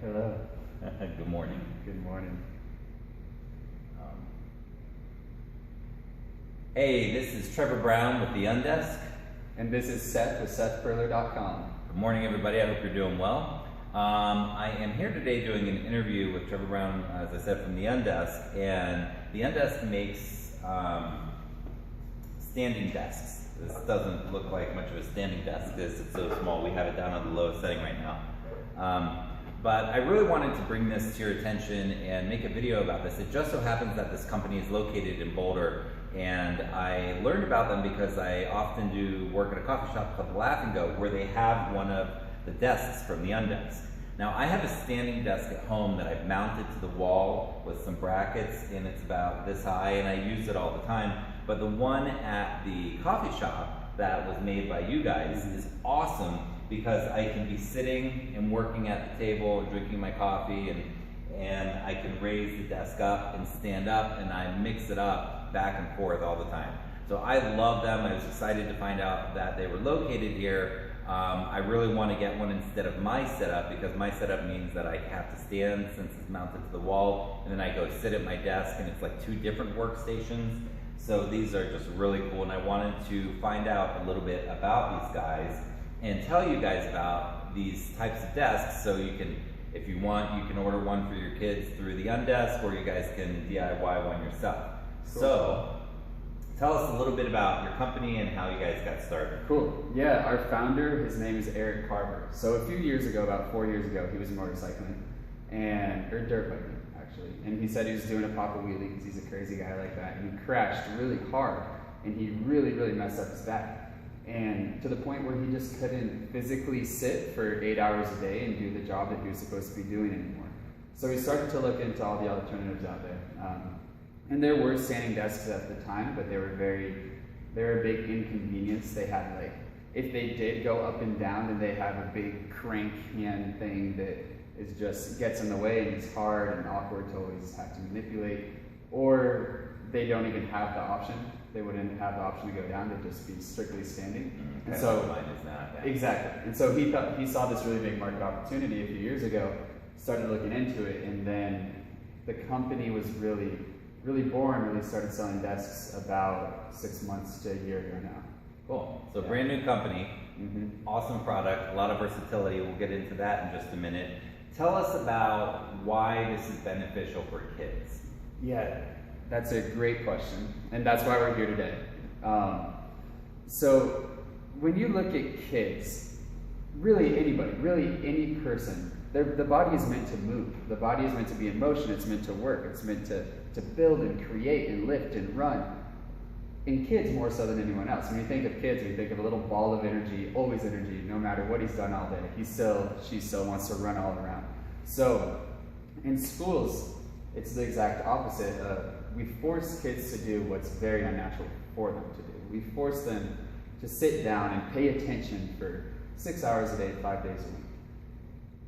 Hello. Good morning. Good morning. Hey, this is Trevor Brown with the Undesk. And this is Seth with SethPerler.com. Good morning, everybody. I hope you're doing well. I am here today doing an interview with Trevor Brown, as I said, from the Undesk. And the Undesk makes standing desks. This doesn't look like much of a standing desk. It's so small. We have it down on the lowest setting right now. But I really wanted to bring this to your attention and make a video about this. It just so happens that this company is located in Boulder, and I learned about them because I often do work at a coffee shop called the Laugh and Go, where they have one of the desks from the Undesk. Now, I have a standing desk at home that I've mounted to the wall with some brackets, and it's about this high, and I use it all the time. But the one at the coffee shop that was made by you guys is awesome, because I can be sitting and working at the table and drinking my coffee, and I can raise the desk up and stand up, and I mix it up back and forth all the time. So I love them. I was excited to find out that they were located here. I really want to get one instead of my setup, because my setup means that I have to stand since it's mounted to the wall, and then I go sit at my desk, and it's like two different workstations. So these are just really cool, and I wanted to find out a little bit about these guys and tell you guys about these types of desks, so you can, if you want, you can order one for your kids through the Undesk, or you guys can DIY one yourself. Cool. So, tell us a little bit about your company and how you guys got started. Cool. Yeah, our founder, his name is Eric Carver. So a few years ago, about 4 years ago, he was motorcycling, or dirt biking, actually. And he said he was doing a pop wheelie, because he's a crazy guy like that, and he crashed really hard, and he really, really messed up his back. And to the point where he just couldn't physically sit for 8 hours a day and do the job that he was supposed to be doing anymore. So he started to look into all the alternatives out there. And there were standing desks at the time, but they were a big inconvenience. They had, like, if they did go up and down, then they have a big crank hand thing that is just gets in the way, and it's hard and awkward to always have to manipulate. Or they don't even have the option. They wouldn't have the option to go down, they'd just be strictly standing. And so, mine is not that. Exactly. And so he saw this really big market opportunity a few years ago, started looking into it, and then the company was really born, really started selling desks about 6 months to a year ago now. Cool. So brand new company, awesome product, a lot of versatility. We'll get into that in just a minute. Tell us about why this is beneficial for kids. Yeah. That's a great question, and that's why we're here today. So when you look at kids, really anybody, really any person, the body is meant to move. The body is meant to be in motion. It's meant to work. It's meant to build and create and lift and run. In kids more so than anyone else. When you think of kids, you think of a little ball of energy, always energy, no matter what he's done all day. She still wants to run all around. So in schools, it's the exact opposite. We force kids to do what's very unnatural for them to do. We force them to sit down and pay attention for 6 hours a day, 5 days a week.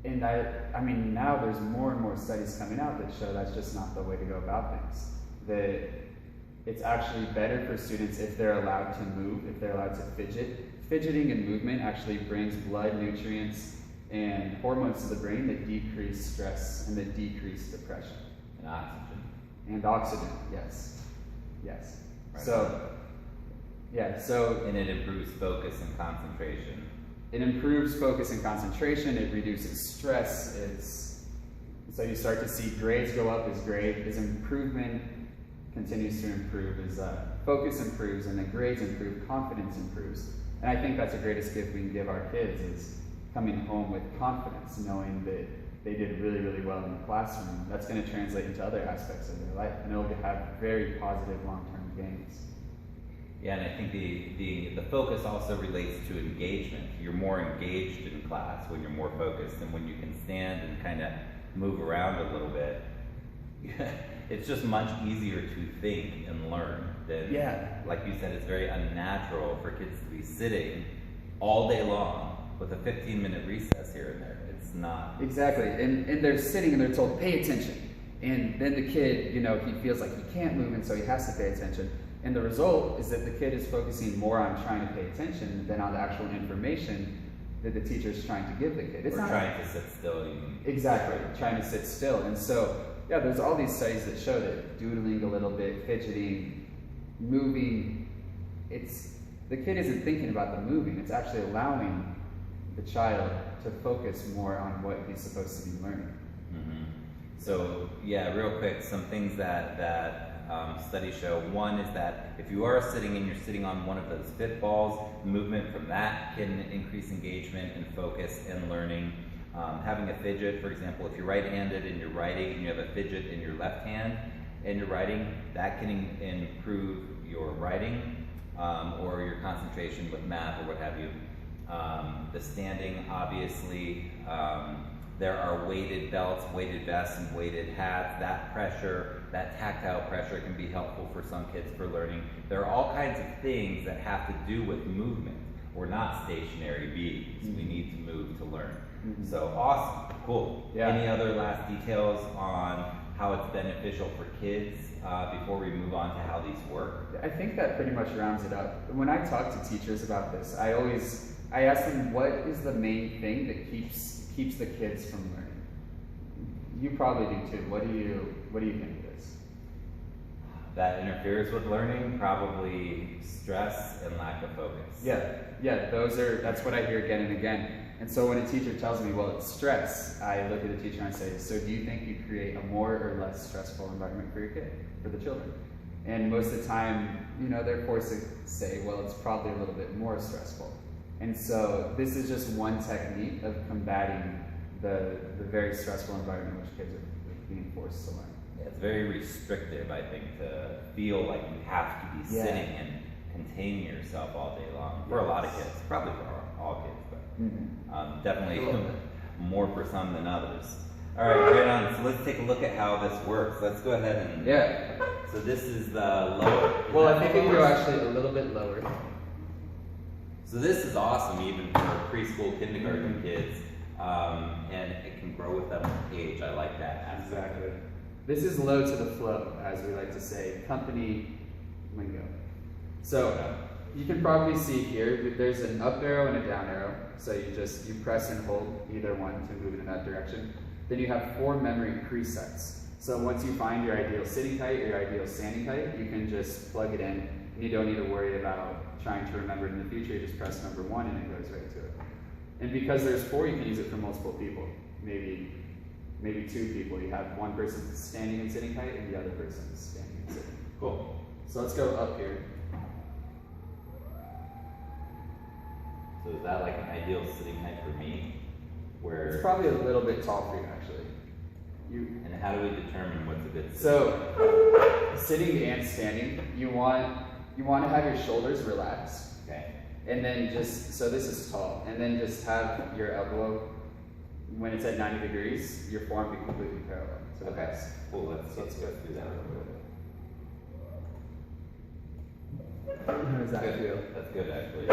And I mean, now there's more and more studies coming out that show that's just not the way to go about things. That it's actually better for students if they're allowed to move, if they're allowed to fidget. Fidgeting and movement actually brings blood, nutrients, and hormones to the brain that decrease stress and that decrease depression. And oxygen. And oxygen, yes. Yes. Right. So and it improves focus and concentration. It improves focus and concentration, it reduces stress, so you start to see grades go up as improvement continues to improve, as focus improves, and then grades improve, confidence improves. And I think that's the greatest gift we can give our kids, is coming home with confidence, knowing that they did really, really well in the classroom. That's going to translate into other aspects of their life, and it'll have very positive long-term gains. Yeah, and I think the focus also relates to engagement. You're more engaged in class when you're more focused, and when you can stand and kind of move around a little bit. It's just much easier to think and learn than, like you said, it's very unnatural for kids to be sitting all day long with a 15-minute recess here and there. It's not. Exactly, and they're sitting and they're told, pay attention. And then the kid, he feels like he can't move, and so he has to pay attention. And the result is that the kid is focusing more on trying to pay attention than on the actual information, that the teacher's trying to give the kid. It's or not trying to sit still. Exactly, trying to sit still. And so, yeah, there's all these studies that show that doodling a little bit, fidgeting, moving, the kid isn't thinking about the moving, it's actually allowing the child to focus more on what he's supposed to be learning. Mm-hmm. So, yeah, real quick, some things that studies show. One is that if you are sitting and you're sitting on one of those fit balls, movement from that can increase engagement and focus and learning. Having a fidget, for example, if you're right-handed and you're writing and you have a fidget in your left hand and you're writing, that can improve your writing or your concentration with math or what have you. The standing, obviously, there are weighted belts, weighted vests, and weighted hats. That pressure, that tactile pressure can be helpful for some kids for learning. There are all kinds of things that have to do with movement. We're not stationary beings. We need to move to learn. So awesome, cool. Yeah. Any other last details on how it's beneficial for kids before we move on to how these work? I think that pretty much rounds it up. When I talk to teachers about this, I ask them, what is the main thing that keeps the kids from learning? You probably do too. What do you think it is? That interferes with learning, probably stress and lack of focus. Yeah, that's what I hear again and again. And so when a teacher tells me, well, it's stress, I look at the teacher and I say, so do you think you create a more or less stressful environment for your kid, for the children? And most of the time, they're forced to say, well, it's probably a little bit more stressful. And so this is just one technique of combating the very stressful environment in which kids are being forced to learn. Yeah, it's very restrictive, I think, to feel like you have to be sitting and containing yourself all day long. For a lot of kids, probably for all kids, but definitely more for some than others. All right on. So let's take a look at how this works. Let's go ahead and... Yeah. So this is the lower... Well, I think if you go actually a little bit lower. So this is awesome even for preschool, kindergarten kids, and it can grow with them with age. I like that. Exactly. This is low to the flow, as we like to say, company lingo. So you can probably see here, there's an up arrow and a down arrow. So you press and hold either one to move in that direction. Then you have 4 memory presets. So once you find your ideal sitting height, your ideal standing height, you can just plug it in. And you don't need to worry about trying to remember it in the future. You just press number 1 and it goes right to it. And because there's 4, you can use it for multiple people. Maybe 2 people. You have one person standing and sitting height and the other person standing and sitting. Cool. So let's go up here. So is that like an ideal sitting height for me? Where it's probably a little bit tall for you, actually. And how do we determine what's a good sitting? So sitting and standing, you want to have your shoulders relaxed. Okay. And then so this is tall. And then just have your elbow, when it's at 90 degrees, your forearm be completely parallel. So okay. Cool. Let's go through that. How does that feel? That's good, actually.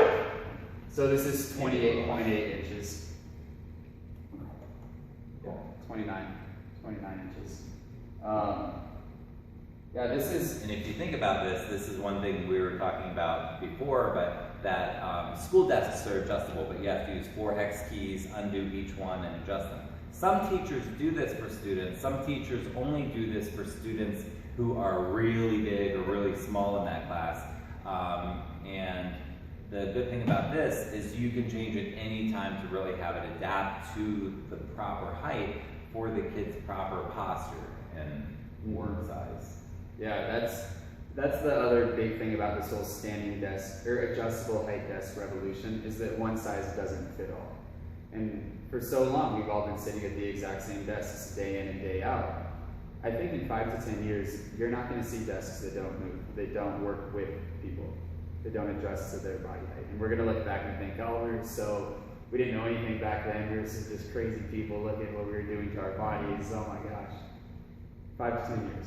So this is 28.8 inches. Yeah, 29 inches. Yeah, this is... And if you think about this is one thing we were talking about before, but that school desks are adjustable, but you have to use 4 hex keys, undo each one, and adjust them. Some teachers do this for students. Some teachers only do this for students who are really big or really small in that class. And the good thing about this is you can change it any time to really have it adapt to the proper height for the kid's proper posture and work size. Yeah, that's the other big thing about this whole standing desk or adjustable height desk revolution is that one size doesn't fit all. And for so long, we've all been sitting at the exact same desks day in and day out. I think in 5 to 10 years, you're not going to see desks that don't move. They don't work with people. They don't adjust to their body height. And we're going to look back and think, oh, we didn't know anything back then. We were just crazy people. Look at what we were doing to our bodies. Oh my gosh. 5 to 10 years.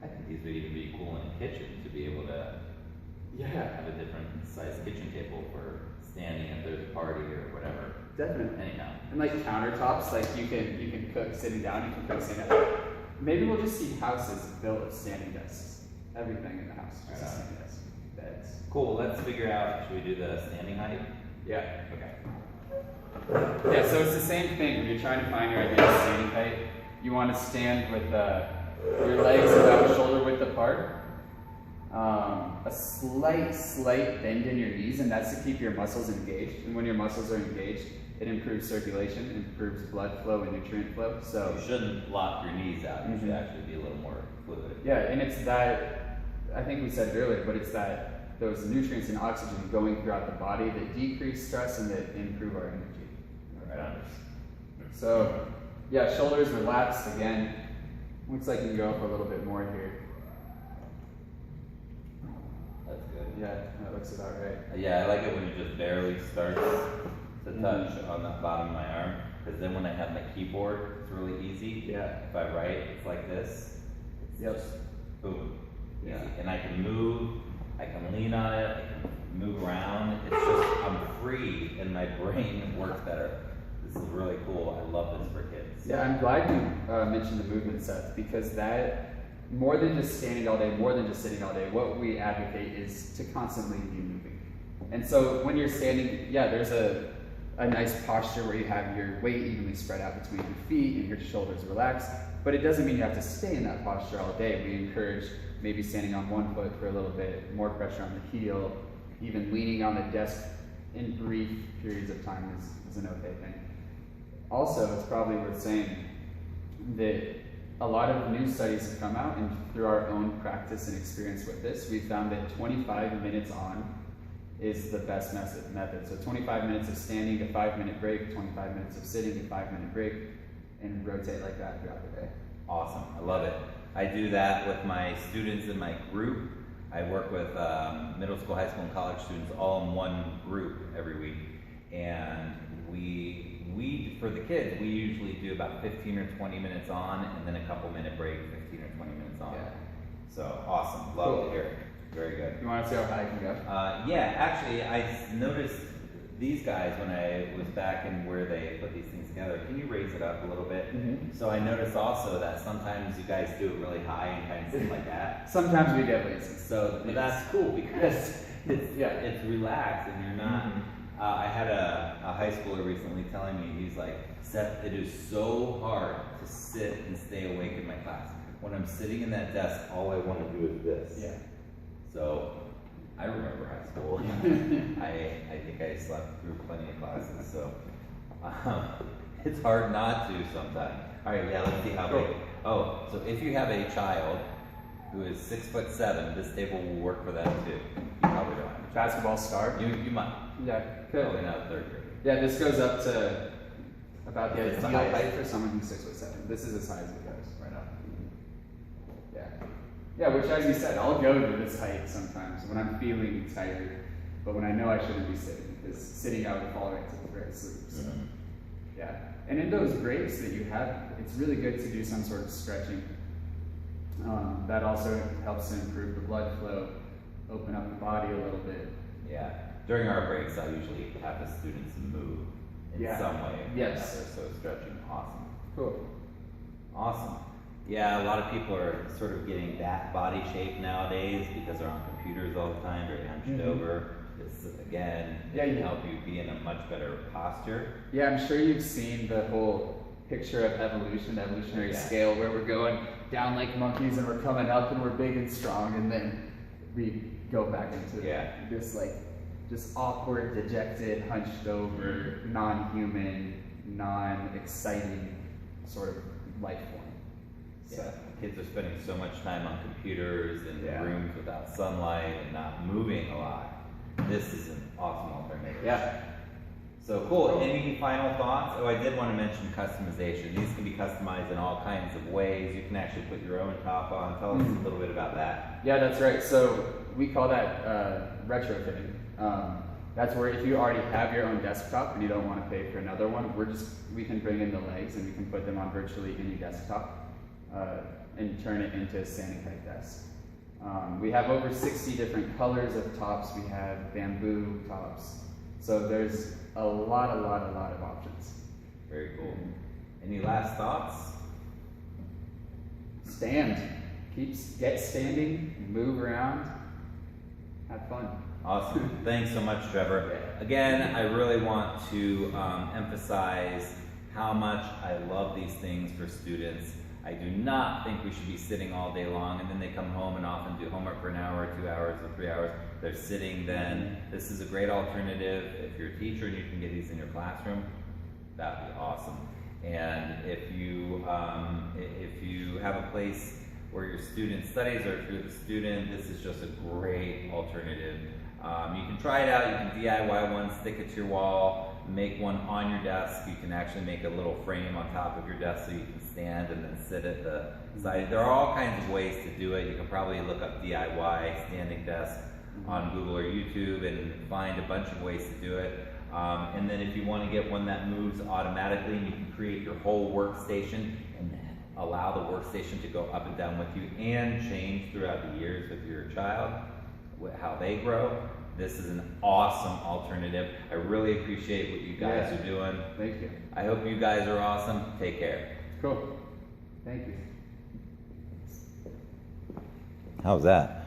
I think these would even be cool in a kitchen to be able to have a different size kitchen table for standing if there's a party or whatever. Definitely. Anyhow. And like countertops, like you can cook sitting down, you can cook standing up. Maybe we'll just see houses built of standing desks. Everything in the house, just a standing desk. Beds. Cool, let's figure out, should we do the standing height? Yeah. Okay. Yeah, so it's the same thing. When you're trying to find your ideal standing height, you want to stand with your legs about shoulder width apart. A slight bend in your knees, and that's to keep your muscles engaged. And when your muscles are engaged, it improves circulation, improves blood flow and nutrient flow. So you shouldn't lock your knees out. You should actually be a little more fluid. Yeah, and it's that, I think we said it earlier, but it's that those nutrients and oxygen going throughout the body that decrease stress and that improve our energy. Right. So yeah, shoulders relaxed again. Looks like you can go up a little bit more here. That's good. Yeah, that looks about right. Yeah, I like it when it just barely starts to touch on the bottom of my arm, because then when I have my keyboard, it's really easy. Yeah. If I write, it's like this. It's Yep. just boom. Yeah. Easy. And I can move, I can lean on it, I can move around. It's just, I'm free and my brain works better. This is really cool. I love this for kids. Yeah, I'm glad you mentioned the movement, Seth, because that, more than just standing all day, more than just sitting all day, what we advocate is to constantly be moving. And so when you're standing, yeah, there's a nice posture where you have your weight evenly spread out between your feet and your shoulders relaxed, but it doesn't mean you have to stay in that posture all day. We encourage maybe standing on one foot for a little bit, more pressure on the heel, even leaning on the desk in brief periods of time is an okay thing. Also, it's probably worth saying that a lot of new studies have come out, and through our own practice and experience with this, we found that 25 minutes on is the best method. So 25 minutes of standing, a 5-minute break, 25 minutes of sitting, a 5-minute break, and rotate like that throughout the day. Awesome, I love it. I do that with my students in my group. I work with middle school, high school, and college students all in one group every week. And we for the kids, we usually do about 15 or 20 minutes on, and then a couple-minute break, 15 or 20 minutes on. Yeah. So awesome, love to hear it. Very good. You want to see how high I can go? Yeah, actually, I noticed these guys when I was back in where they put these things together. Can you raise it up a little bit? So I noticed also that sometimes you guys do it really high and kind of sit like that. Sometimes we get lazy. So but that's cool because it's relaxed and you're not. I had a high schooler recently telling me, he's like, Seth, it is so hard to sit and stay awake in my class. When I'm sitting in that desk, all I want to do is this. Yeah. So I remember high school. I think I slept through plenty of classes, so it's hard not to sometimes. All right, yeah, let's see how big. Oh, so if you have a child who is 6'7", this table will work for them too. You probably don't have a child. Basketball star. You might. Yeah, good. Probably not third grade. Yeah, this goes up to about the It's the ideal highest. height for someone who's 6'7". This is as high as it goes right now. Yeah. Yeah, which as you said, I'll go to this height sometimes when I'm feeling tired, but when I know I shouldn't be sitting, because sitting I would fall right to the great sleep. So yeah. And in those breaks that you have, it's really good to do some sort of stretching. That also helps to improve the blood flow, open up the body a little bit. Yeah. During our breaks, I usually have the students move in some way. Yes. So stretching. Awesome. Cool. Awesome. Yeah, a lot of people are sort of getting that body shape nowadays because they're on computers all the time, very hunched over. This, again, can help you be in a much better posture. Yeah, I'm sure you've seen the whole picture of evolution, the evolutionary scale, where we're going down like monkeys and we're coming up and we're big and strong, and then we go back into this like just awkward, dejected, hunched over, non-human, non-exciting sort of life form. So kids are spending so much time on computers and rooms without sunlight and not moving a lot. This is an awesome alternative. Yeah. So cool. Any final thoughts? Oh, I did want to mention customization. These can be customized in all kinds of ways. You can actually put your own top on. Tell us a little bit about that. Yeah, that's right. So we call that retrofitting. That's where if you already have your own desktop and you don't want to pay for another one, we can bring in the legs and we can put them on virtually any desktop and turn it into a standing height desk. We have over 60 different colors of tops. We have bamboo tops. So there's a lot of options. Very cool. Any last thoughts? Stand. Get standing, move around, have fun. Awesome. Thanks so much, Trevor. Again, I really want to emphasize how much I love these things for students. I do not think we should be sitting all day long and then they come home and often do homework for an hour, 2 hours, or 3 hours. They're sitting then. This is a great alternative. If you're a teacher and you can get these in your classroom, that'd be awesome. And if you have a place where your student studies, or if you're the student, this is just a great alternative. You can try it out. You can DIY one, stick it to your wall, make one on your desk. You can actually make a little frame on top of your desk so you can stand and then sit at the side. There are all kinds of ways to do it. You can probably look up DIY standing desk on Google or YouTube and find a bunch of ways to do it. And then if you want to get one that moves automatically, and you can create your whole workstation and then allow the workstation to go up and down with you and change throughout the years with your child, how they grow. This is an awesome alternative. I really appreciate what you guys are doing. Thank you. I hope you guys are awesome. Take care. Cool. Thank you. How's that?